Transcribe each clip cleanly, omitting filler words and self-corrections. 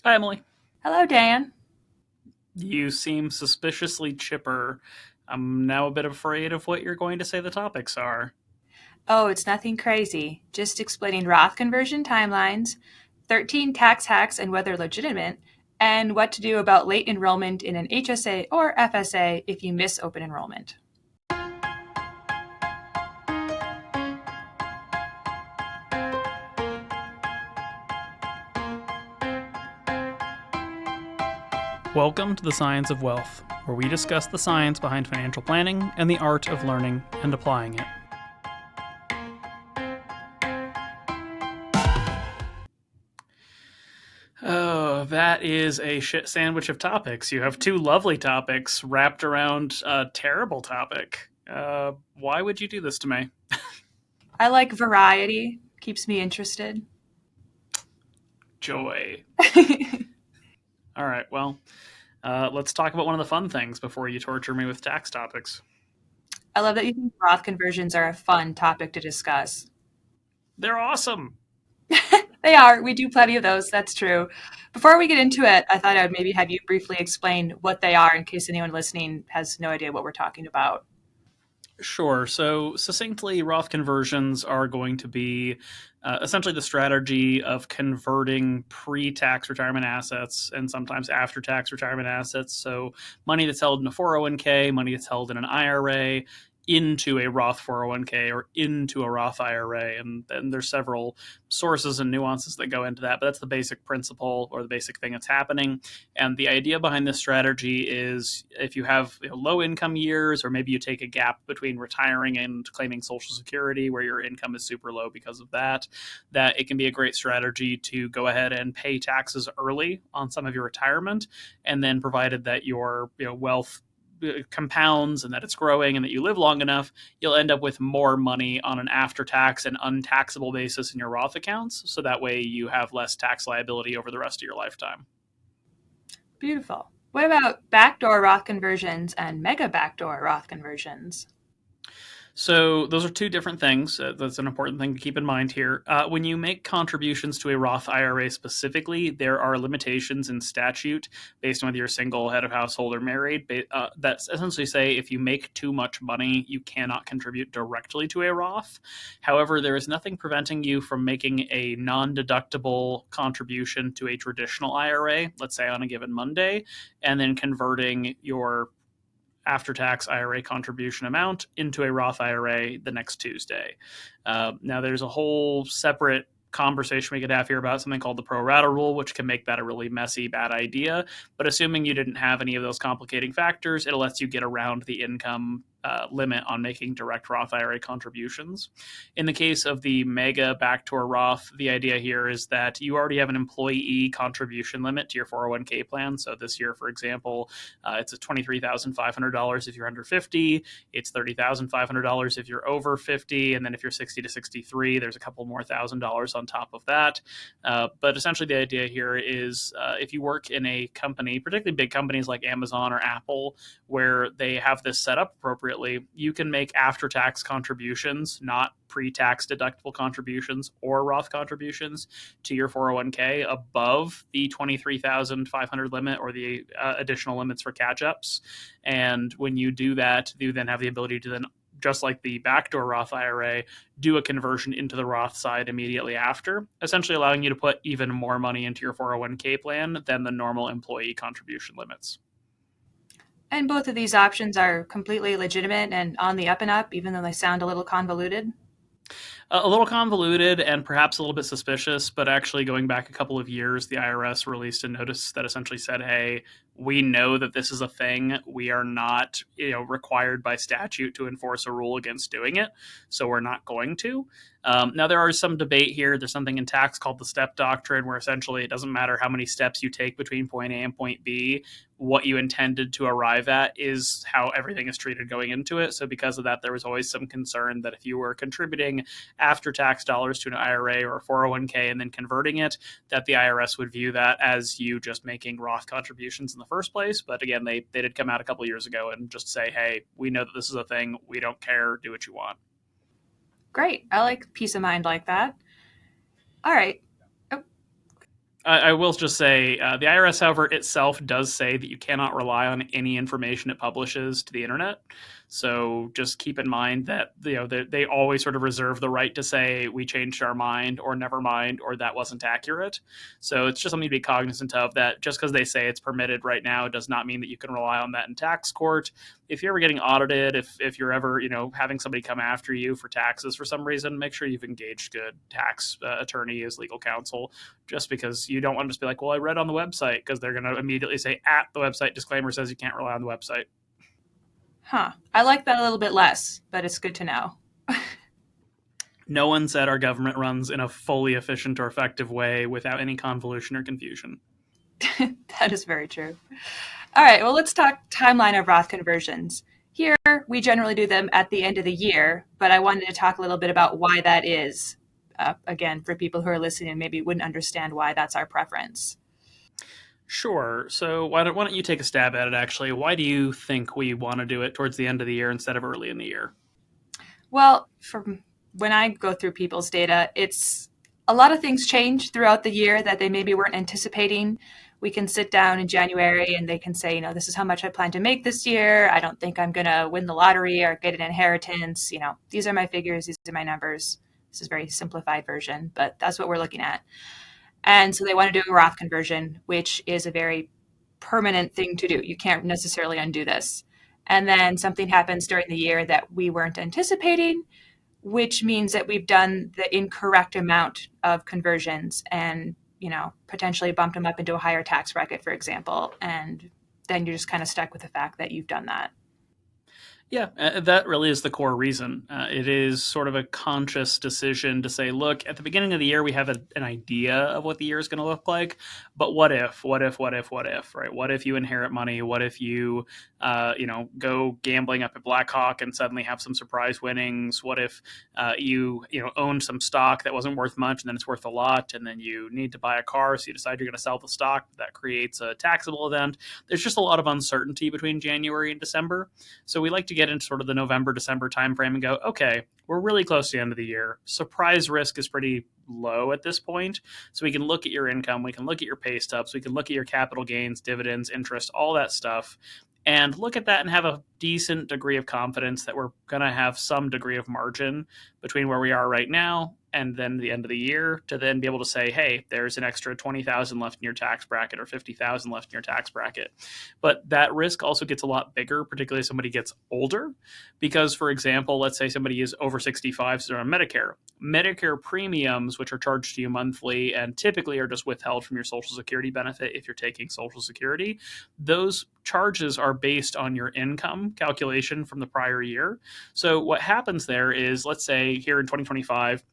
Hi, Emily. Hello, Dan. You seem suspiciously chipper. I'm now a bit afraid of what you're going to say the topics are. Oh, it's nothing crazy. Just explaining Roth conversion timelines, 13 tax hacks and whether legitimate, and what to do about late enrollment in an HSA or FSA if you miss open enrollment. Welcome to the Science of Wealth, where we discuss the science behind financial planning and the art of learning and applying it. Oh, that is a shit sandwich of topics. You have two lovely topics wrapped around a terrible topic. Why would you do this to me? I like variety, keeps me interested. Joy. All right, well, let's talk about one of the fun things before you torture me with tax topics. I love that you think Roth conversions are a fun topic to discuss. They're awesome. They are. We do plenty of those. That's true. Before we get into it, I thought I would maybe have you briefly explain what they are in case anyone listening has no idea what we're talking about. Sure. So, succinctly, Roth conversions are going to be essentially the strategy of converting pre tax retirement assets and sometimes after tax retirement assets. So, money that's held in a 401k, money that's held in an IRA, into a Roth 401k or into a Roth IRA. And then there's several sources and nuances that go into that, but that's the basic principle or the basic thing that's happening. And the idea behind this strategy is if you have low income years, or maybe you take a gap between retiring and claiming Social Security where your income is super low because of that, that it can be a great strategy to go ahead and pay taxes early on some of your retirement. And then provided that your wealth compounds and that it's growing and that you live long enough, you'll end up with more money on an after tax and untaxable basis in your Roth accounts. So that way you have less tax liability over the rest of your lifetime. Beautiful. What about backdoor Roth conversions and mega backdoor Roth conversions? So those are two different things. That's an important thing to keep in mind here. When you make contributions to a Roth IRA specifically, there are limitations in statute based on whether you're single, head of household, or married. That essentially say if you make too much money, you cannot contribute directly to a Roth. However, there is nothing preventing you from making a non-deductible contribution to a traditional IRA, let's say on a given Monday, and then converting your after-tax IRA contribution amount into a Roth IRA the next Tuesday. Now, there's a whole separate conversation we could have here about something called the pro rata rule, which can make that a really messy, bad idea. But assuming you didn't have any of those complicating factors, it lets you get around the income limit on making direct Roth IRA contributions. In the case of the mega backdoor Roth, the idea here is that you already have an employee contribution limit to your 401k plan. So this year, for example, it's $23,500 if you're under 50. It's $30,500 if you're over 50. And then if you're 60 to 63, there's a couple more $1,000s on top of that. But essentially, the idea here is if you work in a company, particularly big companies like Amazon or Apple, where they have this set up appropriately, you can make after-tax contributions, not pre-tax deductible contributions or Roth contributions to your 401k above the 23,500 limit or the additional limits for catch-ups. And when you do that, you then have the ability to then, just like the backdoor Roth IRA, do a conversion into the Roth side immediately after, essentially allowing you to put even more money into your 401k plan than the normal employee contribution limits. And both of these options are completely legitimate and on the up and up, even though they sound a little convoluted. A little convoluted and perhaps a little bit suspicious, but actually going back a couple of years, the IRS released a notice that essentially said, hey, we know that this is a thing. We are not, required by statute to enforce a rule against doing it, so we're not going to. Now, there is some debate here. There's something in tax called the step doctrine, where essentially it doesn't matter how many steps you take between point A and point B. What you intended to arrive at is how everything is treated going into it. So because of that, there was always some concern that if you were contributing after-tax dollars to an IRA or a 401k and then converting it, that the IRS would view that as you just making Roth contributions in the first place. But again, they did come out a couple of years ago and just say, hey, we know that this is a thing. We don't care. Do what you want. Great. I like peace of mind like that. All right. Oh, I will just say the IRS, however, itself does say that you cannot rely on any information it publishes to the internet. So just keep in mind that they always sort of reserve the right to say we changed our mind or never mind or that wasn't accurate. So it's just something to be cognizant of, that just because they say it's permitted right now does not mean that you can rely on that in tax court. If you're ever getting audited, if you're ever having somebody come after you for taxes for some reason, make sure you've engaged good tax attorney as legal counsel, just because you don't want to just be like, well, I read on the website, because they're going to immediately say at the website disclaimer says you can't rely on the website. Huh. I like that a little bit less, but it's good to know. No one said our government runs in a fully efficient or effective way without any convolution or confusion. That is very true. All right, well, let's talk timeline of Roth conversions. Here, we generally do them at the end of the year, but I wanted to talk a little bit about why that is. Again, for people who are listening and maybe wouldn't understand why that's our preference. Sure. So why don't you take a stab at it, actually? Why do you think we want to do it towards the end of the year instead of early in the year? Well, from when I go through people's data, it's a lot of things change throughout the year that they maybe weren't anticipating. We can sit down in January and they can say, this is how much I plan to make this year. I don't think I'm going to win the lottery or get an inheritance. These are my figures. These are my numbers. This is a very simplified version, but that's what we're looking at. And so they want to do a Roth conversion, which is a very permanent thing to do. You can't necessarily undo this. And then something happens during the year that we weren't anticipating, which means that we've done the incorrect amount of conversions and, potentially bumped them up into a higher tax bracket, for example. And then you're just kind of stuck with the fact that you've done that. Yeah, that really is the core reason. It is sort of a conscious decision to say, look, at the beginning of the year, we have an idea of what the year is going to look like. But what if, right? What if you inherit money? What if you, go gambling up at Blackhawk and suddenly have some surprise winnings? What if you own some stock that wasn't worth much and then it's worth a lot, and then you need to buy a car, so you decide you're going to sell the stock? That creates a taxable event. There's just a lot of uncertainty between January and December. So we like to get into sort of the November, December timeframe and go, okay, we're really close to the end of the year. Surprise risk is pretty low at this point. So we can look at your income, we can look at your pay stubs, we can look at your capital gains, dividends, interest, all that stuff, and look at that and have a decent degree of confidence that we're going to have some degree of margin between where we are right now and then the end of the year, to then be able to say, hey, there's an extra 20,000 left in your tax bracket or 50,000 left in your tax bracket. But that risk also gets a lot bigger, particularly as somebody gets older, because, for example, let's say somebody is over 65, so they're on Medicare. Medicare premiums, which are charged to you monthly and typically are just withheld from your Social Security benefit if you're taking Social Security, those charges are based on your income calculation from the prior year. So what happens there is, let's say here in 2025,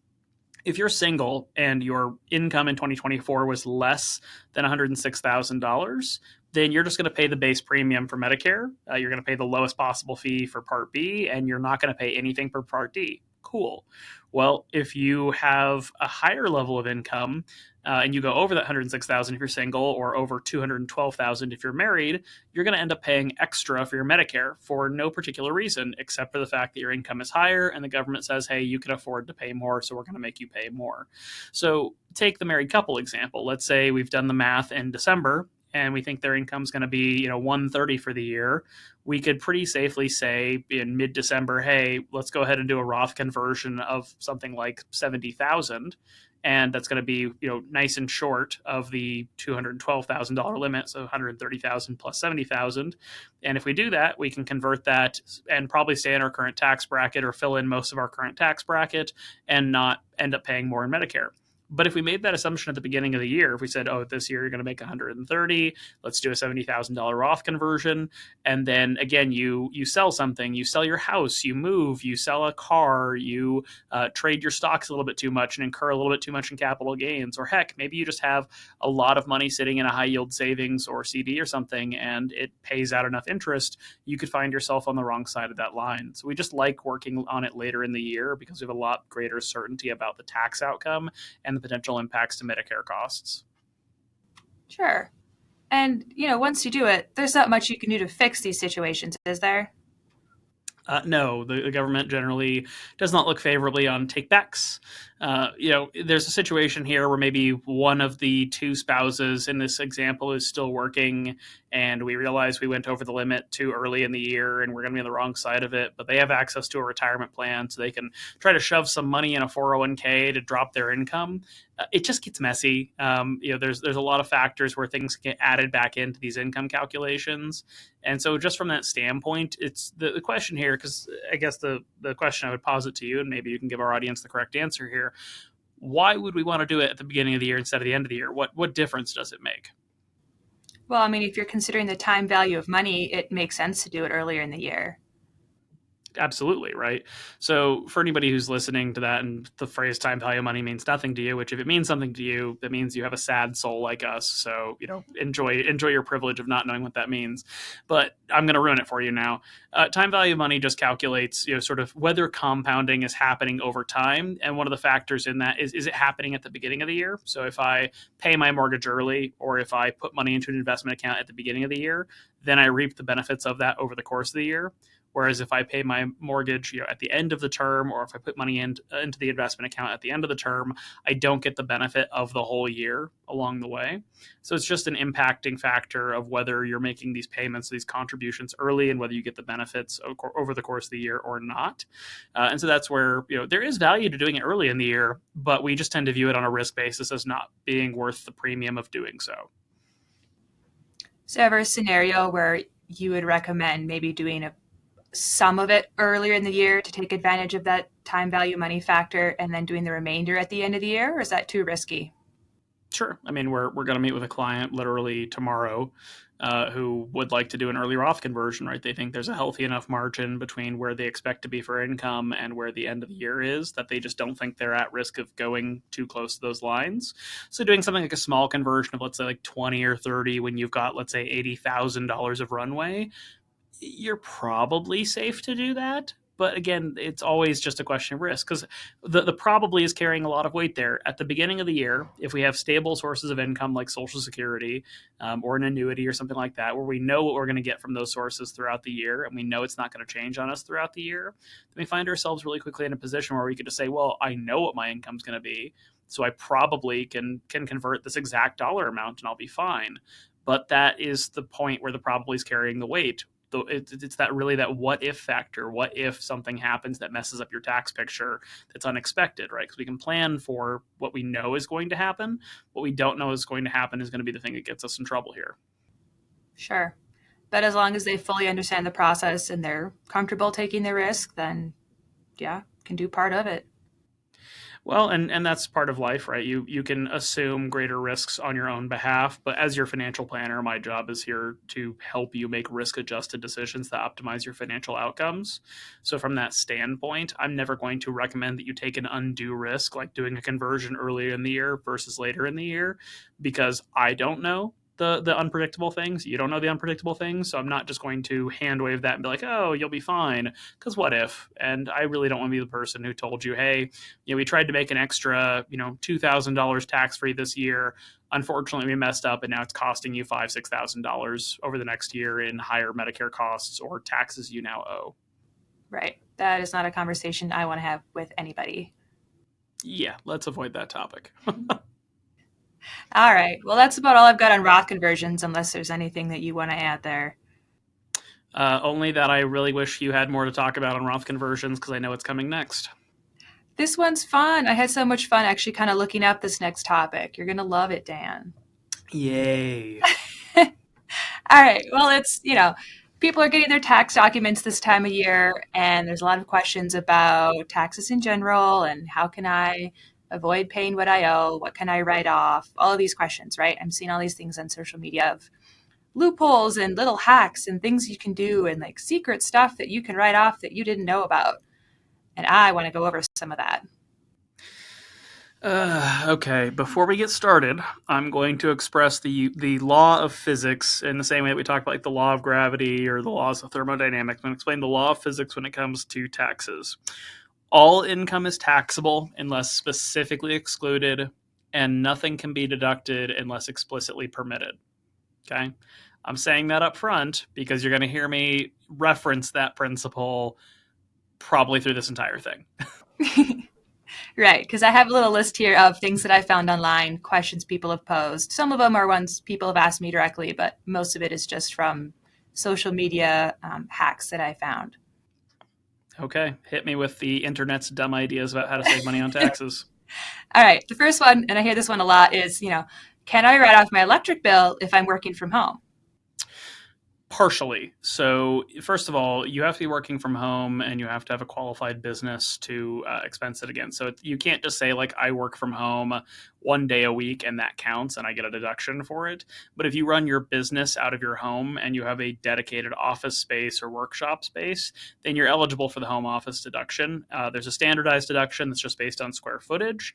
if you're single and your income in 2024 was less than $106,000, then you're just going to pay the base premium for Medicare. You're going to pay the lowest possible fee for Part B, and you're not going to pay anything for Part D. Cool. Well, if you have a higher level of income and you go over that 106,000 if you're single, or over 212,000 if you're married, you're going to end up paying extra for your Medicare for no particular reason, except for the fact that your income is higher and the government says, hey, you can afford to pay more, so we're going to make you pay more. So take the married couple example. Let's say we've done the math in December and we think their income is going to be 130 for the year. We could pretty safely say in mid-December, hey, let's go ahead and do a Roth conversion of something like 70,000, and that's going to be nice and short of the $212,000 limit, so 130,000 plus 70,000. And if we do that, we can convert that and probably stay in our current tax bracket or fill in most of our current tax bracket and not end up paying more in Medicare. But if we made that assumption at the beginning of the year, if we said, oh, this year you're going to make 130, let's do a $70,000 Roth conversion. And then again, you sell something, you sell your house, you move, you sell a car, you trade your stocks a little bit too much and incur a little bit too much in capital gains. Or heck, maybe you just have a lot of money sitting in a high yield savings or CD or something, and it pays out enough interest. You could find yourself on the wrong side of that line. So we just like working on it later in the year because we have a lot greater certainty about the tax outcome and the potential impacts to Medicare costs. Sure. And, once you do it, there's not much you can do to fix these situations, is there? No, the government generally does not look favorably on takebacks. There's a situation here where maybe one of the two spouses in this example is still working, and we realize we went over the limit too early in the year and we're going to be on the wrong side of it, but they have access to a retirement plan, so they can try to shove some money in a 401k to drop their income. It just gets messy. There's a lot of factors where things get added back into these income calculations. And so just from that standpoint, it's the question here, because I guess the question I would posit to you, and maybe you can give our audience the correct answer here. Why would we want to do it at the beginning of the year instead of the end of the year? What difference does it make? Well, I mean, if you're considering the time value of money, it makes sense to do it earlier in the year. Absolutely, right? So for anybody who's listening to that and the phrase time value of money means nothing to you, which if it means something to you, that means you have a sad soul like us. So, enjoy your privilege of not knowing what that means. But I'm going to ruin it for you now. Time value of money just calculates, sort of whether compounding is happening over time. And one of the factors in that is it happening at the beginning of the year? So if I pay my mortgage early, or if I put money into an investment account at the beginning of the year, then I reap the benefits of that over the course of the year. Whereas if I pay my mortgage, at the end of the term, or if I put money into the investment account at the end of the term, I don't get the benefit of the whole year along the way. So it's just an impacting factor of whether you're making these payments, these contributions early, and whether you get the benefits over the course of the year or not. And so that's where there is value to doing it early in the year, but we just tend to view it on a risk basis as not being worth the premium of doing so. So ever a scenario where you would recommend maybe doing some of it earlier in the year to take advantage of that time value money factor and then doing the remainder at the end of the year? Or is that too risky? Sure. I mean, we're going to meet with a client literally tomorrow who would like to do an early Roth conversion, right? They think there's a healthy enough margin between where they expect to be for income and where the end of the year is that they just don't think they're at risk of going too close to those lines. So doing something like a small conversion of, let's say, like 20 or 30 when you've got, let's say, $80,000 of runway, you're probably safe to do that. But again, it's always just a question of risk, because the probably is carrying a lot of weight there. At the beginning of the year, if we have stable sources of income like Social Security or an annuity or something like that, where we know what we're going to get from those sources throughout the year, and we know it's not going to change on us throughout the year, then we find ourselves really quickly in a position where we could just say, well, I know what my income's going to be, so I probably can convert this exact dollar amount and I'll be fine. But that is the point where the probably is carrying the weight. It's that what if factor. What if something happens that messes up your tax picture that's unexpected, right? Because we can plan for what we know is going to happen. What we don't know is going to happen is going to be the thing that gets us in trouble here. Sure. But as long as they fully understand the process and they're comfortable taking the risk, then yeah, can do part of it. Well, and that's part of life, right? You can assume greater risks on your own behalf, but as your financial planner, my job is here to help you make risk-adjusted decisions that optimize your financial outcomes. So from that standpoint, I'm never going to recommend that you take an undue risk, like doing a conversion earlier in the year versus later in the year, because I don't know the unpredictable things. You don't know the unpredictable things, so I'm not just going to hand wave that and be like, oh, you'll be fine, because what if? And I really don't want to be the person who told you, hey, we tried to make an extra, $2,000 tax free this year. Unfortunately, we messed up, and now it's costing you $5,000-$6,000 over the next year in higher Medicare costs or taxes you now owe. Right. That is not a conversation I want to have with anybody. Yeah, let's avoid that topic. All right. Well, that's about all I've got on Roth conversions, unless there's anything that you want to add there. Only that I really wish you had more to talk about on Roth conversions, because I know it's coming next. This one's fun. I had so much fun actually kind of looking up this next topic. You're going to love it, Dan. Yay. All right. Well, it's, people are getting their tax documents this time of year, and there's a lot of questions about taxes in general and how can I avoid paying what I owe? What can I write off? All of these questions, right? I'm seeing all these things on social media of loopholes and little hacks and things you can do and like secret stuff that you can write off that you didn't know about. And I want to go over some of that. Okay, before we get started, I'm going to express the law of physics in the same way that we talk about like the law of gravity or the laws of thermodynamics. I'm going to explain the law of physics when it comes to taxes. All income is taxable unless specifically excluded, and nothing can be deducted unless explicitly permitted. Okay? I'm saying that up front because you're going to hear me reference that principle probably through this entire thing. Right, because I have a little list here of things that I found online, questions people have posed. Some of them are ones people have asked me directly, but most of it is just from social media hacks that I found. Okay, hit me with the internet's dumb ideas about how to save money on taxes. All right, the first one, and I hear this one a lot, is can I write off my electric bill if I'm working from home? Partially. So, first of all, you have to be working from home and you have to have a qualified business to expense it again. So, you can't just say, like, I work from home 1 day a week and that counts and I get a deduction for it. But if you run your business out of your home and you have a dedicated office space or workshop space, then you're eligible for the home office deduction. There's a standardized deduction that's just based on square footage.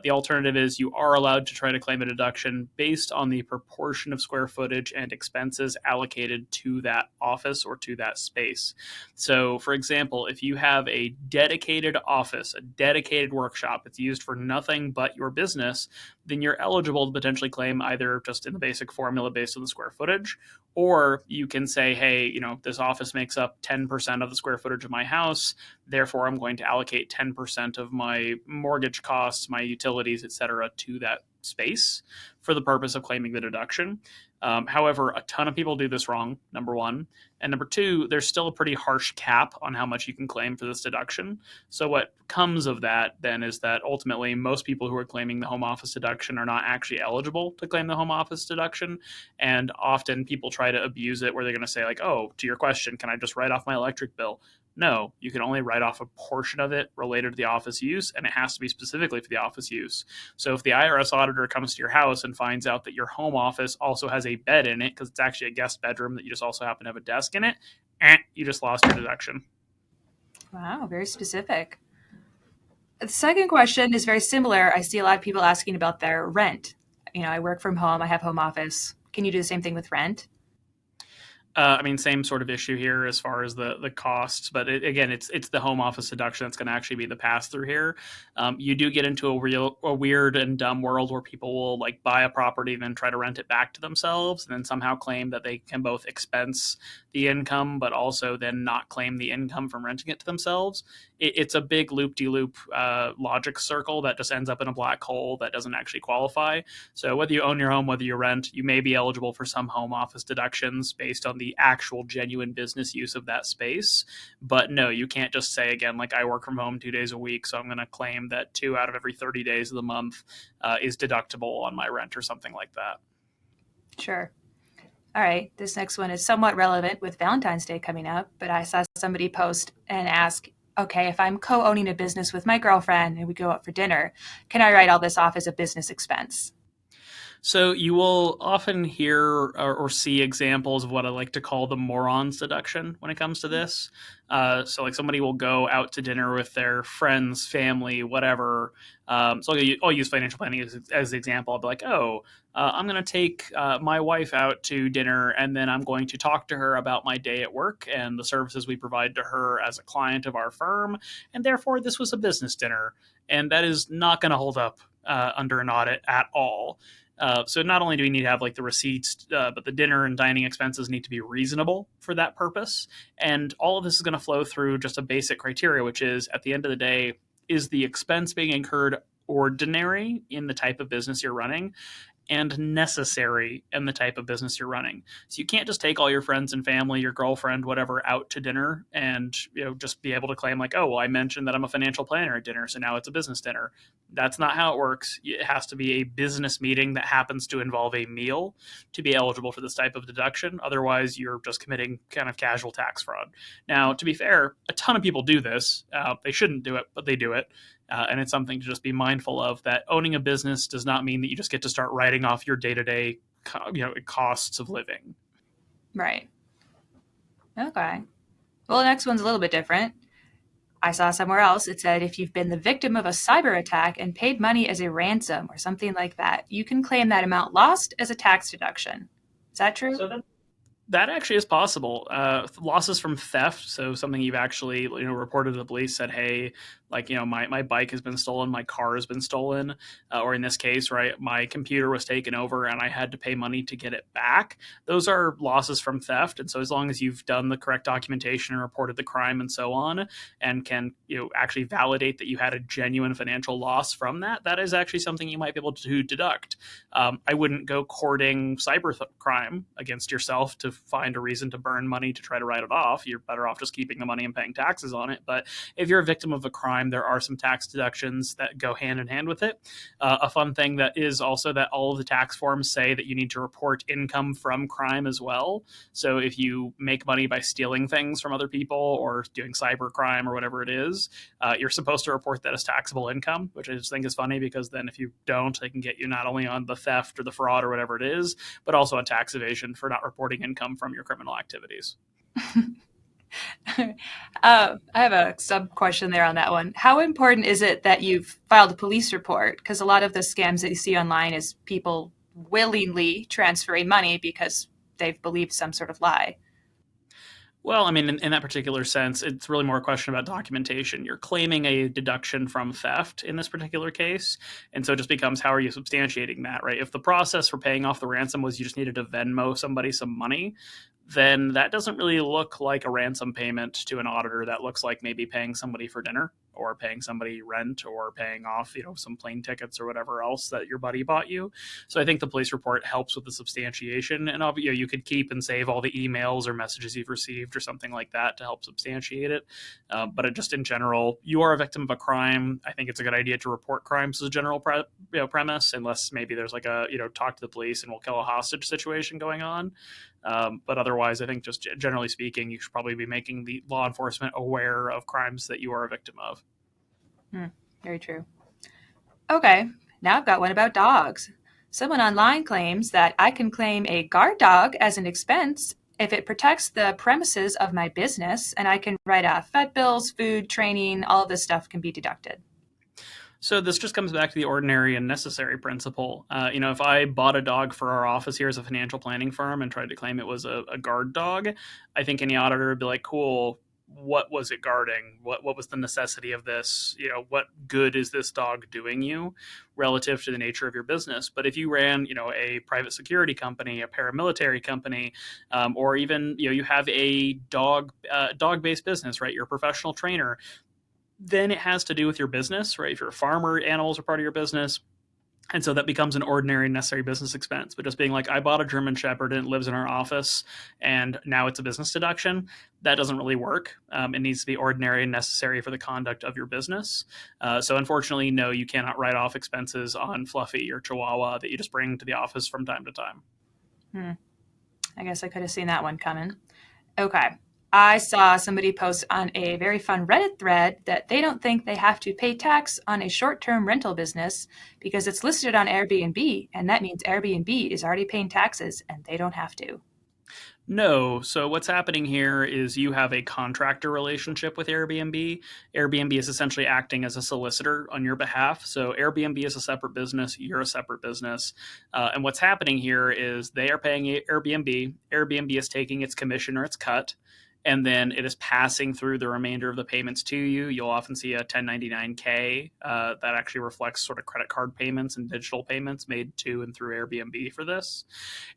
The alternative is you are allowed to try to claim a deduction based on the proportion of square footage and expenses allocated to that office or to that space. So, for example, if you have a dedicated office, a dedicated workshop, it's used for nothing but your business, then you're eligible to potentially claim either just in the basic formula based on the square footage, or you can say, hey, this office makes up 10% of the square footage of my house. Therefore, I'm going to allocate 10% of my mortgage costs, my utilities, etc., to that space for the purpose of claiming the deduction. However, a ton of people do this wrong, number one. And number two, there's still a pretty harsh cap on how much you can claim for this deduction. So, what comes of that then is that ultimately most people who are claiming the home office deduction are not actually eligible to claim the home office deduction. And often people try to abuse it where they're going to say, like, oh, to your question, can I just write off my electric bill? No, you can only write off a portion of it related to the office use, and it has to be specifically for the office use. So if the IRS auditor comes to your house and finds out that your home office also has a bed in it, because it's actually a guest bedroom that you just also happen to have a desk in it, you just lost your deduction. Wow, very specific. The second question is very similar. I see a lot of people asking about their rent. I work from home, I have home office. Can you do the same thing with rent? I mean, same sort of issue here as far as the costs, but again, it's the home office deduction that's going to actually be the pass through here. You do get into a weird and dumb world where people will like buy a property and then try to rent it back to themselves, and then somehow claim that they can both expense the income, but also then not claim the income from renting it to themselves. It's a big loop-de-loop logic circle that just ends up in a black hole that doesn't actually qualify. So whether you own your home, whether you rent, you may be eligible for some home office deductions based on the actual genuine business use of that space. But no, you can't just say, again, like I work from home 2 days a week, so I'm going to claim that 2 out of every 30 days of the month is deductible on my rent or something like that. Sure. All right, this next one is somewhat relevant with Valentine's Day coming up, but I saw somebody post and ask, okay, if I'm co-owning a business with my girlfriend and we go out for dinner, can I write all this off as a business expense? So you will often hear or see examples of what I like to call the morons deduction when it comes to this. So like somebody will go out to dinner with their friends, family, whatever. So I'll use financial planning as an example. I'll be like, oh, I'm going to take my wife out to dinner, and then I'm going to talk to her about my day at work and the services we provide to her as a client of our firm. And therefore, this was a business dinner. And that is not going to hold up under an audit at all. So not only do we need to have like the receipts, but the dinner and dining expenses need to be reasonable for that purpose. And all of this is going to flow through just a basic criteria, which is at the end of the day, is the expense being incurred ordinary in the type of business you're running and necessary in the type of business you're running. So you can't just take all your friends and family, your girlfriend, whatever, out to dinner and just be able to claim like, oh, well, I mentioned that I'm a financial planner at dinner, so now it's a business dinner. That's not how it works. It has to be a business meeting that happens to involve a meal to be eligible for this type of deduction. Otherwise, you're just committing kind of casual tax fraud. Now, to be fair, a ton of people do this. They shouldn't do it, but they do it. And it's something to just be mindful of, that owning a business does not mean that you just get to start writing off your day-to-day costs of living. Right. Okay. Well, the next one's a little bit different. I saw somewhere else it said if you've been the victim of a cyber attack and paid money as a ransom or something like that, you can claim that amount lost as a tax deduction. Is that true? So that actually is possible. Losses from theft, so something you've actually reported to the police, said, hey, like, my bike has been stolen, my car has been stolen, or in this case, right, my computer was taken over and I had to pay money to get it back. Those are losses from theft. And so as long as you've done the correct documentation and reported the crime and so on, and can actually validate that you had a genuine financial loss from that, that is actually something you might be able to deduct. I wouldn't go courting cyber crime against yourself to find a reason to burn money to try to write it off. You're better off just keeping the money and paying taxes on it. But if you're a victim of a crime, there are some tax deductions that go hand in hand with it. A fun thing that is also that all of the tax forms say that you need to report income from crime as well. So if you make money by stealing things from other people or doing cyber crime or whatever it is, you're supposed to report that as taxable income, which I just think is funny because then if you don't, they can get you not only on the theft or the fraud or whatever it is, but also on tax evasion for not reporting income from your criminal activities. I have a sub question there on that one. How important is it that you've filed a police report? Because a lot of the scams that you see online is people willingly transferring money because they've believed some sort of lie. Well, I mean, in that particular sense, it's really more a question about documentation. You're claiming a deduction from theft in this particular case. And so it just becomes, how are you substantiating that, right? If the process for paying off the ransom was you just needed to Venmo somebody some money, then that doesn't really look like a ransom payment to an auditor. That looks like maybe paying somebody for dinner or paying somebody rent or paying off, some plane tickets or whatever else that your buddy bought you. So I think the police report helps with the substantiation, and you could keep and save all the emails or messages you've received or something like that to help substantiate it. But just in general, you are a victim of a crime. I think it's a good idea to report crimes as a general premise, unless maybe there's like a talk to the police and we'll kill a hostage situation going on. But otherwise, I think just generally speaking, you should probably be making the law enforcement aware of crimes that you are a victim of. Very true. Okay, now I've got one about dogs. Someone online claims that I can claim a guard dog as an expense if it protects the premises of my business, and I can write off vet bills, food, training, all of this stuff can be deducted. So this just comes back to the ordinary and necessary principle. If I bought a dog for our office here as a financial planning firm and tried to claim it was a guard dog, I think any auditor would be like, cool, what was it guarding? What was the necessity of this? What good is this dog doing you relative to the nature of your business? But if you ran, a private security company, a paramilitary company, or even, you have a dog-based business, right? You're a professional trainer, then it has to do with your business, right? If you're a farmer, animals are part of your business. And so that becomes an ordinary and necessary business expense. But just being like, I bought a German Shepherd and it lives in our office and now it's a business deduction, that doesn't really work. It needs to be ordinary and necessary for the conduct of your business. So unfortunately, no, you cannot write off expenses on Fluffy or Chihuahua that you just bring to the office from time to time. I guess I could have seen that one coming. Okay. I saw somebody post on a very fun Reddit thread that they don't think they have to pay tax on a short-term rental business because it's listed on Airbnb, and that means Airbnb is already paying taxes and they don't have to. No. So what's happening here is you have a contractor relationship with Airbnb. Airbnb is essentially acting as a solicitor on your behalf. So Airbnb is a separate business. You're a separate business. And what's happening here is they are paying Airbnb. Airbnb is taking its commission or its cut, and then it is passing through the remainder of the payments to you. You'll often see a 1099K that actually reflects sort of credit card payments and digital payments made to and through Airbnb for this.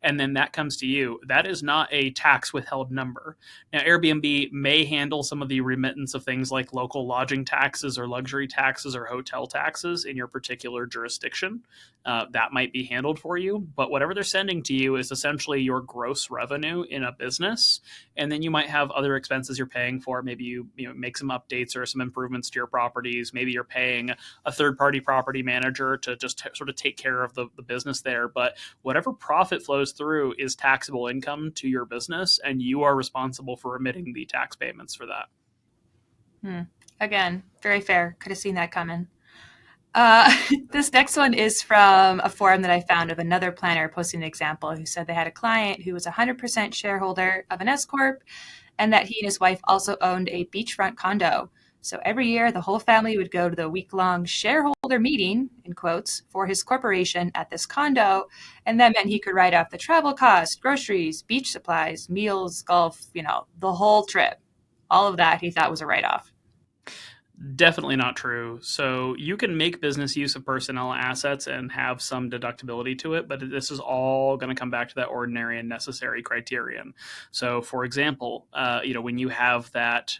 And then that comes to you. That is not a tax withheld number. Now, Airbnb may handle some of the remittance of things like local lodging taxes or luxury taxes or hotel taxes in your particular jurisdiction. That might be handled for you. But whatever they're sending to you is essentially your gross revenue in a business. And then you might have other expenses you're paying for. Maybe you make some updates or some improvements to your properties. Maybe you're paying a third-party property manager to just sort of take care of the business there. But whatever profit flows through is taxable income to your business, and you are responsible for remitting the tax payments for that. Again, very fair. Could have seen that coming. This next one is from a forum that I found of another planner posting an example who said they had a client who was 100% shareholder of an S Corp and that he and his wife also owned a beachfront condo. So every year, the whole family would go to the week-long shareholder meeting, in quotes, for his corporation at this condo. And that meant he could write off the travel costs, groceries, beach supplies, meals, golf, the whole trip. All of that he thought was a write-off. Definitely not true. So you can make business use of personnel assets and have some deductibility to it, but this is all going to come back to that ordinary and necessary criterion. So, for example, when you have that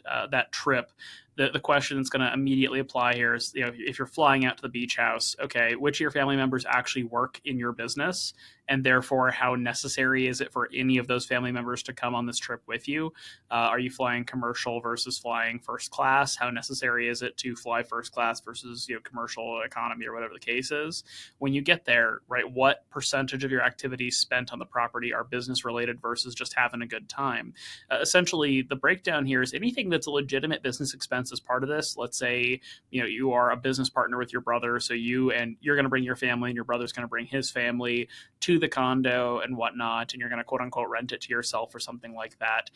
trip, the question that's going to immediately apply here is, if you're flying out to the beach house, okay, which of your family members actually work in your business, and therefore, how necessary is it for any of those family members to come on this trip with you? Are you flying commercial versus flying first class? How necessary is it to fly first class versus commercial economy or whatever the case is? When you get there, right, what percentage of your activities spent on the property are business related versus just having a good time? Essentially, the breakdown here is anything that's a legitimate business expense as part of this. Let's say you are a business partner with your brother, so you're going to bring your family, and your brother's going to bring his family to the condo and whatnot, and you're going to quote unquote rent it to yourself or something like that.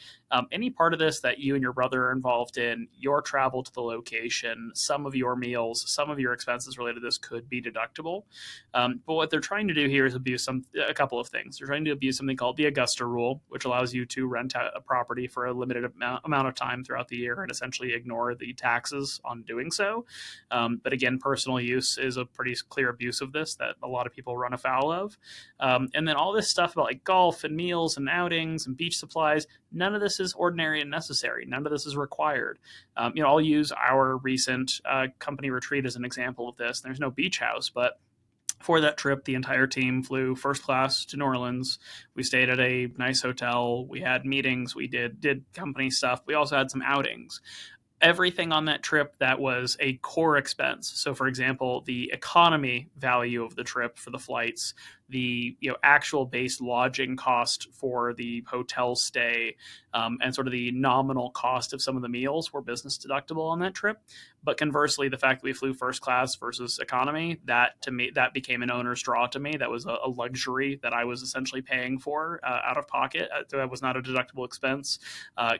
Any part of this that you and your brother are involved in, your travel to the location, some of your meals, some of your expenses related to this could be deductible. But what they're trying to do here is abuse a couple of things. They're trying to abuse something called the Augusta rule, which allows you to rent out a property for a limited amount of time throughout the year and essentially ignore the taxes on doing so. But again, personal use is a pretty clear abuse of this that a lot of people run afoul of. And then all this stuff about like golf and meals and outings and beach supplies, none of this is ordinary and necessary. None of this is required. I'll use our recent company retreat as an example of this. There's no beach house, but for that trip, the entire team flew first class to New Orleans. We stayed at a nice hotel. We had meetings. We did company stuff. We also had some outings. Everything on that trip that was a core expense. So, for example, the economy value of the trip for the flights, the actual base lodging cost for the hotel stay, and sort of the nominal cost of some of the meals were business deductible on that trip. But conversely, the fact that we flew first class versus economy, that to me, that became an owner's draw to me. That was a luxury that I was essentially paying for out of pocket. That was not a deductible expense.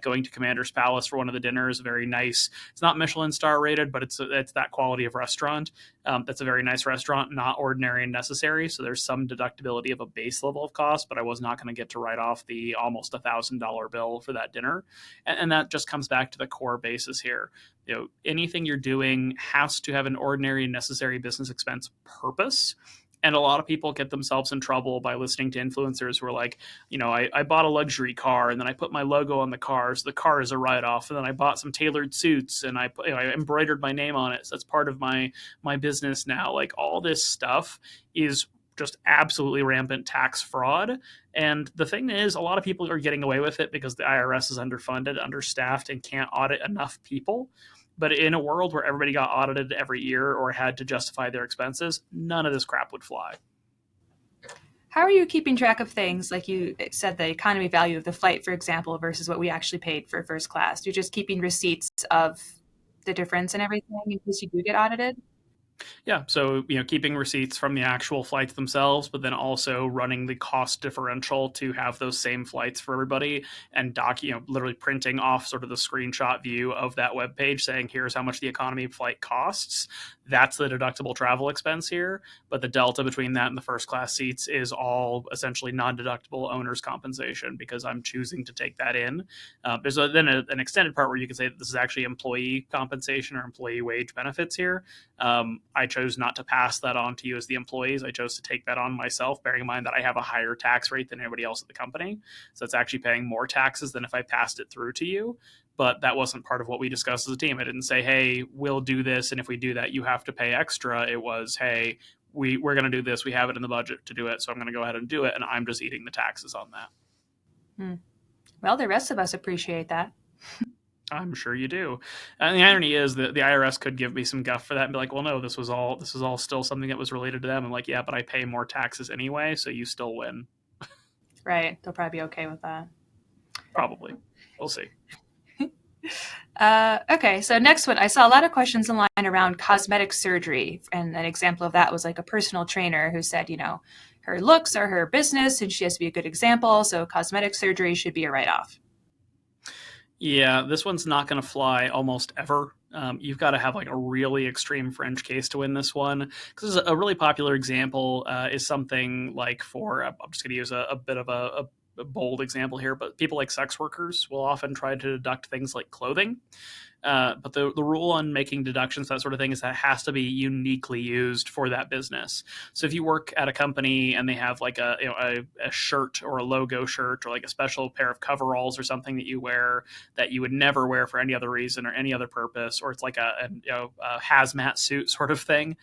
Going to Commander's Palace for one of the dinners, very nice. It's not Michelin star rated, but it's that quality of restaurant. That's a very nice restaurant, not ordinary and necessary. So there's some deductibility of a base level of cost, but I was not going to get to write off the almost $1,000 bill for that dinner. And that just comes back to the core basis here. Anything you're doing has to have an ordinary and necessary business expense purpose. And a lot of people get themselves in trouble by listening to influencers who are like, I bought a luxury car and then I put my logo on the car, so the car is a write-off. And then I bought some tailored suits and I embroidered my name on it. So that's part of my business now. Like, all this stuff is just absolutely rampant tax fraud. And the thing is, a lot of people are getting away with it because the IRS is underfunded, understaffed, and can't audit enough people. But in a world where everybody got audited every year or had to justify their expenses, none of this crap would fly. How are you keeping track of things like you said, the economy value of the flight, for example, versus what we actually paid for first class? You're just keeping receipts of the difference and everything in case you do get audited? Yeah, so keeping receipts from the actual flights themselves, but then also running the cost differential to have those same flights for everybody, and literally printing off sort of the screenshot view of that web page saying, here's how much the economy flight costs. That's the deductible travel expense here, but the delta between that and the first class seats is all essentially non-deductible owner's compensation because I'm choosing to take that in. There's then an extended part where you can say that this is actually employee compensation or employee wage benefits here. I chose not to pass that on to you as the employees. I chose to take that on myself, bearing in mind that I have a higher tax rate than anybody else at the company. So it's actually paying more taxes than if I passed it through to you. But that wasn't part of what we discussed as a team. I didn't say, hey, we'll do this, and if we do that, you have to pay extra. It was, hey, we're going to do this. We have it in the budget to do it, so I'm going to go ahead and do it, and I'm just eating the taxes on that. Well, the rest of us appreciate that. I'm sure you do. And the irony is that the IRS could give me some guff for that and be like, well, no, this was all still something that was related to them. I'm like, yeah, but I pay more taxes anyway, so you still win. Right. They'll probably be okay with that. Probably. We'll see. Okay, so next one. I saw a lot of questions online around cosmetic surgery. And an example of that was like a personal trainer who said, her looks are her business and she has to be a good example. So cosmetic surgery should be a write-off. Yeah, this one's not going to fly almost ever. You've got to have like a really extreme fringe case to win this one. Because a really popular example is something like I'm just going to use a bit of a bold example here, but people like sex workers will often try to deduct things like clothing. But the rule on making deductions, that sort of thing, is that it has to be uniquely used for that business. So if you work at a company and they have like a shirt or a logo shirt or like a special pair of coveralls or something that you wear that you would never wear for any other reason or any other purpose, or it's like a hazmat suit sort of thing,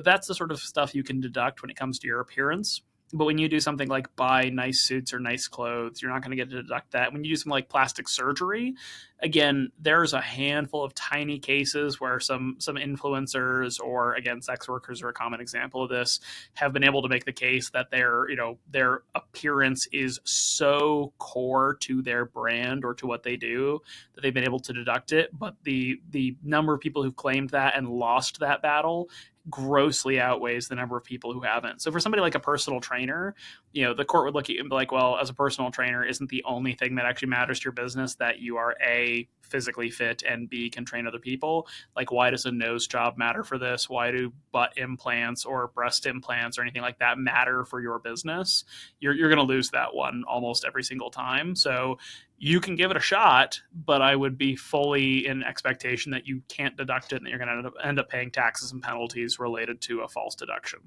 that's the sort of stuff you can deduct when it comes to your appearance. But when you do something like buy nice suits or nice clothes, you're not going to get to deduct that. When you do something like plastic surgery, again, there's a handful of tiny cases where some influencers, or again, sex workers are a common example of this, have been able to make the case that their appearance is so core to their brand or to what they do that they've been able to deduct it. But the number of people who've claimed that and lost that battle grossly outweighs the number of people who haven't. So for somebody like a personal trainer, the court would look at you and be like, well, as a personal trainer, isn't the only thing that actually matters to your business that you are A, physically fit, and B, can train other people? Like, why does a nose job matter for this? Why do butt implants or breast implants or anything like that matter for your business? You're going to lose that one almost every single time. So you can give it a shot, but I would be fully in expectation that you can't deduct it and that you're going to end up paying taxes and penalties related to a false deduction.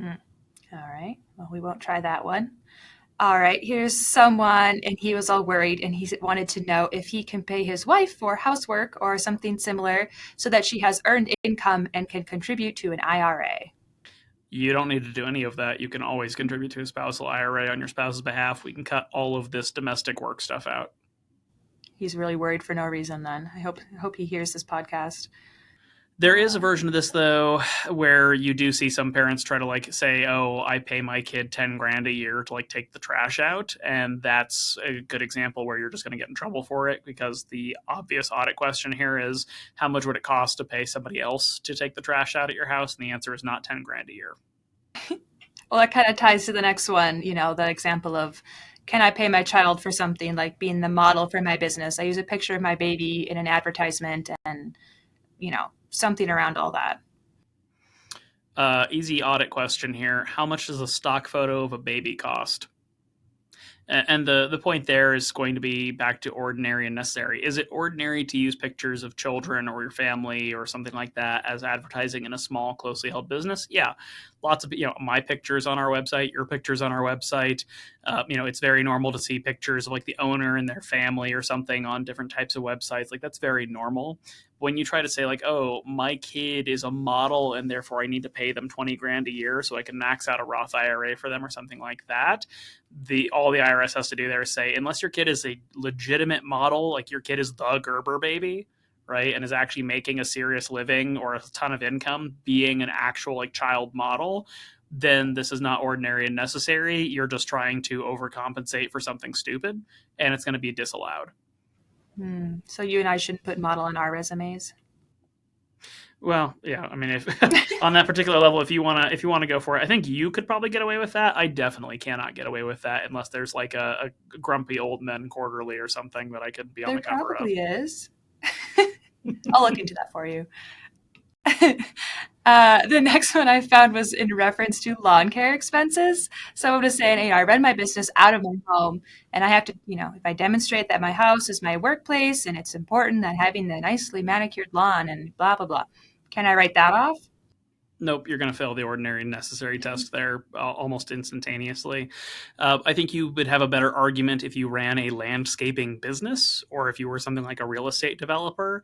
All right. Well, we won't try that one. All right. Here's someone, and he was all worried, and he wanted to know if he can pay his wife for housework or something similar so that she has earned income and can contribute to an IRA. You don't need to do any of that. You can always contribute to a spousal IRA on your spouse's behalf. We can cut all of this domestic work stuff out. He's really worried for no reason then. I hope he hears this podcast. There is a version of this, though, where you do see some parents try to like say, oh, I pay my kid 10 grand a year to like take the trash out. And that's a good example where you're just going to get in trouble for it, because the obvious audit question here is, how much would it cost to pay somebody else to take the trash out at your house? And the answer is not 10 grand a year. Well, that kind of ties to the next one, the example of, can I pay my child for something like being the model for my business? I use a picture of my baby in an advertisement and, something around all that. Easy audit question here. How much does a stock photo of a baby cost? And the point there is going to be back to ordinary and necessary. Is it ordinary to use pictures of children or your family or something like that as advertising in a small, closely held business? Yeah. Lots of, my pictures on our website, your pictures on our website. It's very normal to see pictures of like the owner and their family or something on different types of websites. Like, that's very normal. When you try to say like, oh, my kid is a model and therefore I need to pay them 20 grand a year so I can max out a Roth IRA for them or something like that, all the IRS has to do there is say, unless your kid is a legitimate model, like your kid is the Gerber baby, right, and is actually making a serious living or a ton of income being an actual like child model, then this is not ordinary and necessary. You're just trying to overcompensate for something stupid, and it's going to be disallowed. So you and I shouldn't put model in our resumes? Well, yeah. I mean, if on that particular level, if you want to go for it, I think you could probably get away with that. I definitely cannot get away with that unless there's like a grumpy old men quarterly or something that I could be on the cover of. There probably is. I'll look into that for you. The next one I found was in reference to lawn care expenses. Someone was saying, I run my business out of my home, and I have to, if I demonstrate that my house is my workplace and it's important that having the nicely manicured lawn and blah, blah, blah. Can I write that off? Nope, you're going to fail the ordinary and necessary test there almost instantaneously. I think you would have a better argument if you ran a landscaping business, or if you were something like a real estate developer.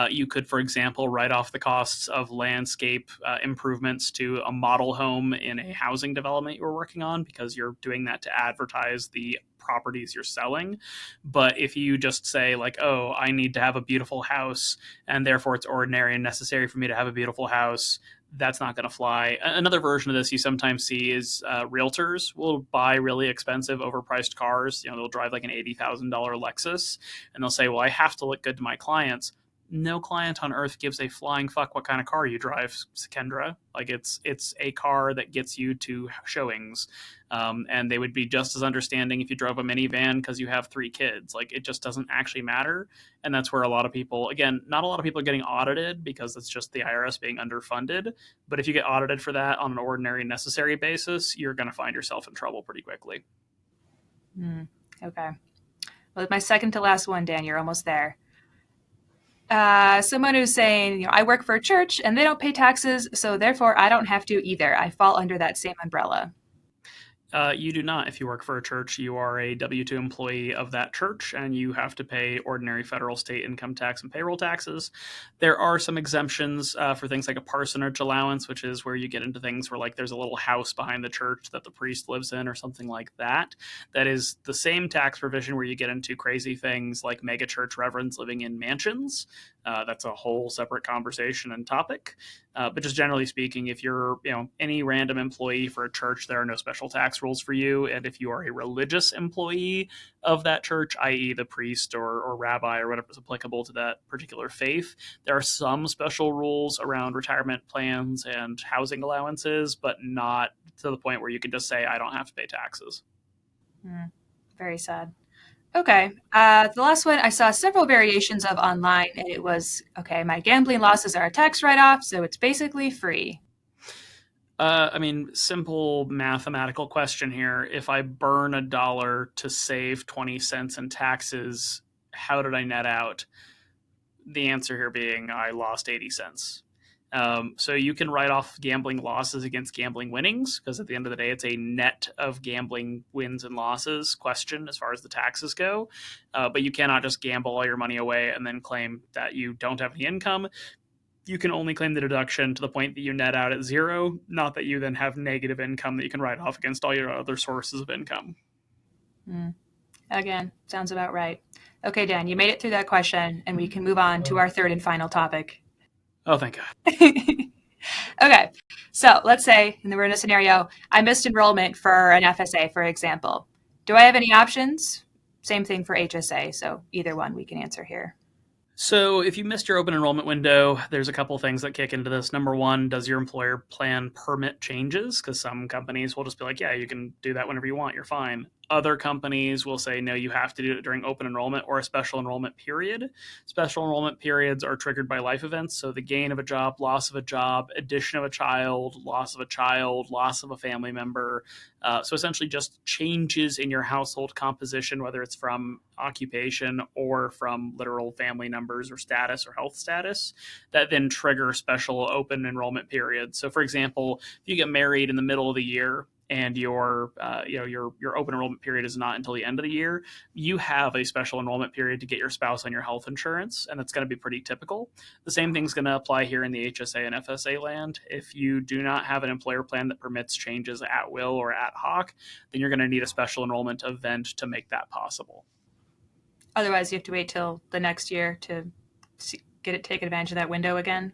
You could, for example, write off the costs of landscape improvements to a model home in a housing development you're working on, because you're doing that to advertise the properties you're selling. But if you just say like, oh, I need to have a beautiful house and therefore it's ordinary and necessary for me to have a beautiful house, that's not going to fly. Another version of this you sometimes see is realtors will buy really expensive, overpriced cars. They'll drive like an $80,000 Lexus, and they'll say, well, I have to look good to my clients. No client on earth gives a flying fuck what kind of car you drive, Kendra. Like, it's a car that gets you to showings. And they would be just as understanding if you drove a minivan because you have 3 kids. Like, it just doesn't actually matter. And that's where a lot of people, again, not a lot of people are getting audited because it's just the IRS being underfunded. But if you get audited for that on an ordinary necessary basis, you're going to find yourself in trouble pretty quickly. Okay. Well, my second to last one, Dan, you're almost there. Someone who's saying, I work for a church and they don't pay taxes, so therefore I don't have to either. I fall under that same umbrella. You do not. If you work for a church, you are a W 2 employee of that church and you have to pay ordinary federal, state income tax and payroll taxes. There are some exemptions for things like a parsonage allowance, which is where you get into things where, like, there's a little house behind the church that the priest lives in or something like that. That is the same tax provision where you get into crazy things like megachurch reverends living in mansions. That's a whole separate conversation and topic. But just generally speaking, if you're any random employee for a church, there are no special tax rules for you. And if you are a religious employee of that church, i.e., the priest or rabbi or whatever is applicable to that particular faith, there are some special rules around retirement plans and housing allowances, but not to the point where you can just say, I don't have to pay taxes. Very sad. Okay. The last one I saw several variations of online, and it was okay, my gambling losses are a tax write off, so it's basically free. Simple mathematical question here. If I burn $1 to save 20 cents in taxes, how did I net out? The answer here being I lost 80 cents. So you can write off gambling losses against gambling winnings, because at the end of the day, it's a net of gambling wins and losses question as far as the taxes go. But you cannot just gamble all your money away and then claim that you don't have any income. You can only claim the deduction to the point that you net out at zero, not that you then have negative income that you can write off against all your other sources of income. Again, sounds about right. Okay, Dan, you made it through that question, and we can move on to our third and final topic. Oh, thank God. Okay, so let's say, and we're in a scenario, I missed enrollment for an FSA, for example. Do I have any options? Same thing for HSA, so either one we can answer here. So if you missed your open enrollment window, there's a couple things that kick into this. Number one, does your employer plan permit changes? Because some companies will just be like, yeah, you can do that whenever you want. You're fine. Other companies will say, no, you have to do it during open enrollment or a special enrollment period. Special enrollment periods are triggered by life events. So the gain of a job, loss of a job, addition of a child, loss of a family member. So essentially just changes in your household composition, whether it's from occupation or from literal family numbers or status or health status, that then trigger special open enrollment periods. So for example, if you get married in the middle of the year, and your open enrollment period is not until the end of the year, you have a special enrollment period to get your spouse on your health insurance, and that's going to be pretty typical. The same thing's going to apply here in the HSA and FSA land. If you do not have an employer plan that permits changes at will or ad hoc, then you're going to need a special enrollment event to make that possible. Otherwise, you have to wait till the next year to take advantage of that window again.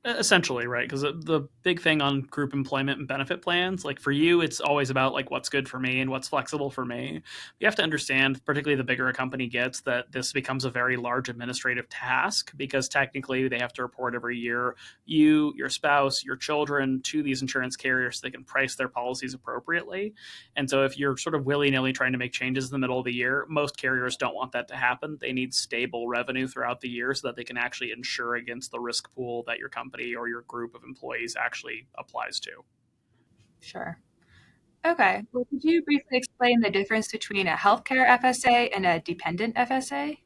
Essentially, right? Because the big thing on group employment and benefit plans, like for you, it's always about like what's good for me and what's flexible for me. You have to understand, particularly the bigger a company gets, that this becomes a very large administrative task, because technically they have to report every year you, your spouse, your children to these insurance carriers so they can price their policies appropriately. And so if you're sort of willy-nilly trying to make changes in the middle of the year, most carriers don't want that to happen. They need stable revenue throughout the year so that they can actually insure against the risk pool that your company or your group of employees actually applies to. Sure. Okay. Well, could you briefly explain the difference between a healthcare FSA and a dependent FSA?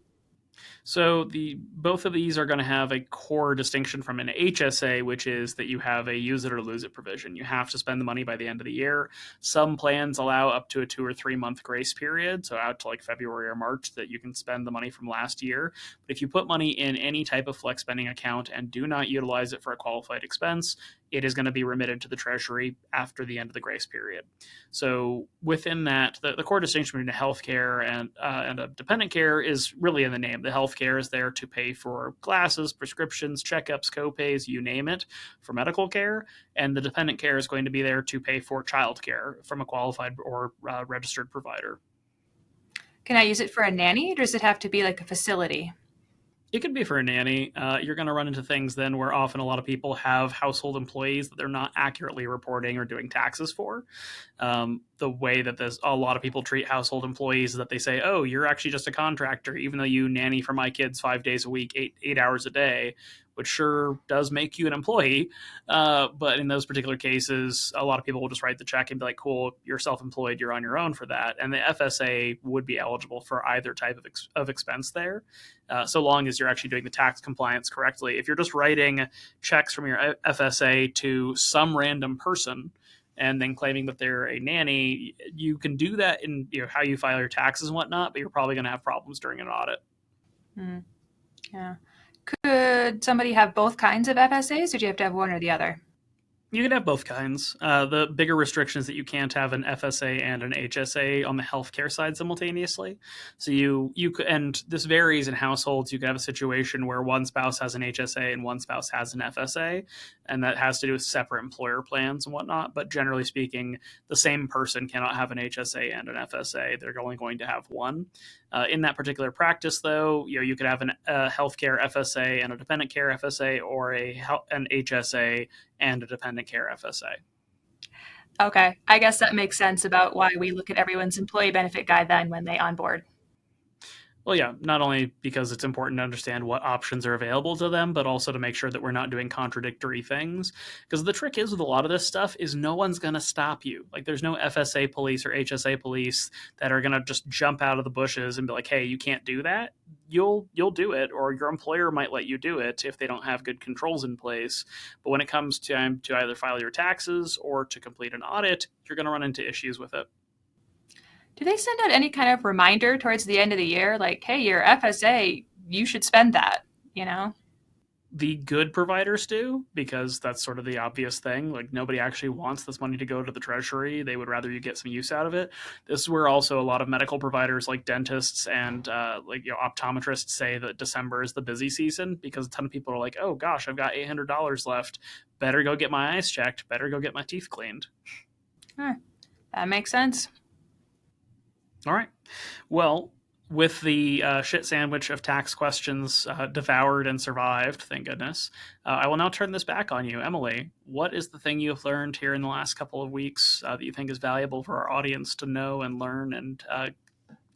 So both of these are going to have a core distinction from an HSA, which is that you have a use it or lose it provision. You have to spend the money by the end of the year. Some plans allow up to a 2 or 3 month grace period, so out to like February or March, that you can spend the money from last year. But if you put money in any type of flex spending account and do not utilize it for a qualified expense, it is going to be remitted to the Treasury after the end of the grace period. So within that, the core distinction between a healthcare and a dependent care is really in the name. The healthcare is there to pay for glasses, prescriptions, checkups, copays, you name it, for medical care. And the dependent care is going to be there to pay for childcare from a qualified or registered provider. Can I use it for a nanny, or does it have to be like a facility? It could be for a nanny. You're going to run into things then where often a lot of people have household employees that they're not accurately reporting or doing taxes for. The way that a lot of people treat household employees is that they say, oh, you're actually just a contractor, even though you nanny for my kids 5 days a week, eight hours a day. which sure does make you an employee. But in those particular cases, a lot of people will just write the check and be like, cool, you're self-employed, you're on your own for that. And the FSA would be eligible for either type of expense there, so long as you're actually doing the tax compliance correctly. If you're just writing checks from your FSA to some random person and then claiming that they're a nanny, you can do that in how you file your taxes and whatnot, but you're probably going to have problems during an audit. Yeah. Could somebody have both kinds of FSAs, or do you have to have one or the other? You can have both kinds. The bigger restriction is that you can't have an FSA and an HSA on the healthcare side simultaneously. So you could, and this varies in households. You could have a situation where one spouse has an HSA and one spouse has an FSA, and that has to do with separate employer plans and whatnot. But generally speaking, the same person cannot have an HSA and an FSA. They're only going to have one. In that particular practice, though, you could have a healthcare FSA and a dependent care FSA, or an HSA and a dependent care FSA. Okay, I guess that makes sense about why we look at everyone's employee benefit guide then when they onboard. Well, yeah, not only because it's important to understand what options are available to them, but also to make sure that we're not doing contradictory things. Because the trick is with a lot of this stuff is no one's going to stop you. Like, there's no FSA police or HSA police that are going to just jump out of the bushes and be like, hey, you can't do that. You'll do it, or your employer might let you do it if they don't have good controls in place. But when it comes time to either file your taxes or to complete an audit, you're going to run into issues with it. Do they send out any kind of reminder towards the end of the year, like, hey, your FSA, you should spend that, The good providers do, because that's sort of the obvious thing. Like, nobody actually wants this money to go to the treasury. They would rather you get some use out of it. This is where also a lot of medical providers like dentists and optometrists say that December is the busy season, because a ton of people are like, oh gosh, I've got $800 left. Better go get my eyes checked. Better go get my teeth cleaned. That makes sense. All right. Well, with the shit sandwich of tax questions devoured and survived, thank goodness, I will now turn this back on you. Emily, what is the thing you have learned here in the last couple of weeks that you think is valuable for our audience to know and learn and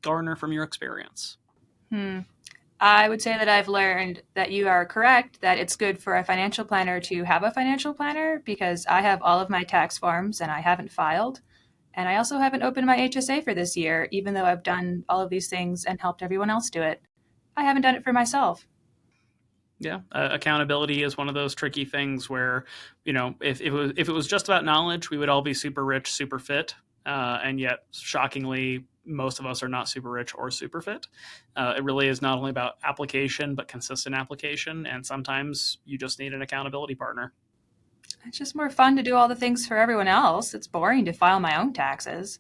garner from your experience? I would say that I've learned that you are correct, that it's good for a financial planner to have a financial planner, because I have all of my tax forms and I haven't filed. And I also haven't opened my HSA for this year, even though I've done all of these things and helped everyone else do it. I haven't done it for myself. Yeah, accountability is one of those tricky things where, if it was just about knowledge, we would all be super rich, super fit. And yet, shockingly, most of us are not super rich or super fit. It really is not only about application, but consistent application. And sometimes you just need an accountability partner. It's just more fun to do all the things for everyone else. It's boring to file my own taxes.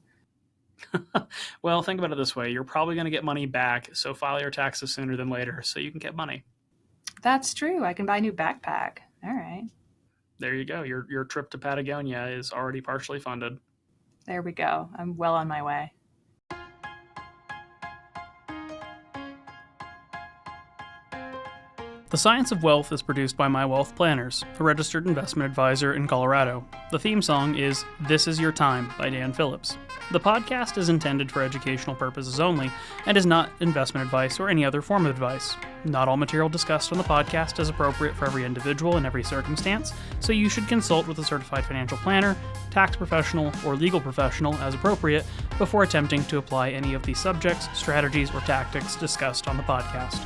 Well, think about it this way. You're probably going to get money back, so file your taxes sooner than later so you can get money. That's true. I can buy a new backpack. All right. There you go. Your trip to Patagonia is already partially funded. There we go. I'm well on my way. The Science of Wealth is produced by My Wealth Planners, a registered investment advisor in Colorado. The theme song is This Is Your Time by Dan Phillips. The podcast is intended for educational purposes only and is not investment advice or any other form of advice. Not all material discussed on the podcast is appropriate for every individual in every circumstance, so you should consult with a certified financial planner, tax professional, or legal professional as appropriate before attempting to apply any of the subjects, strategies, or tactics discussed on the podcast.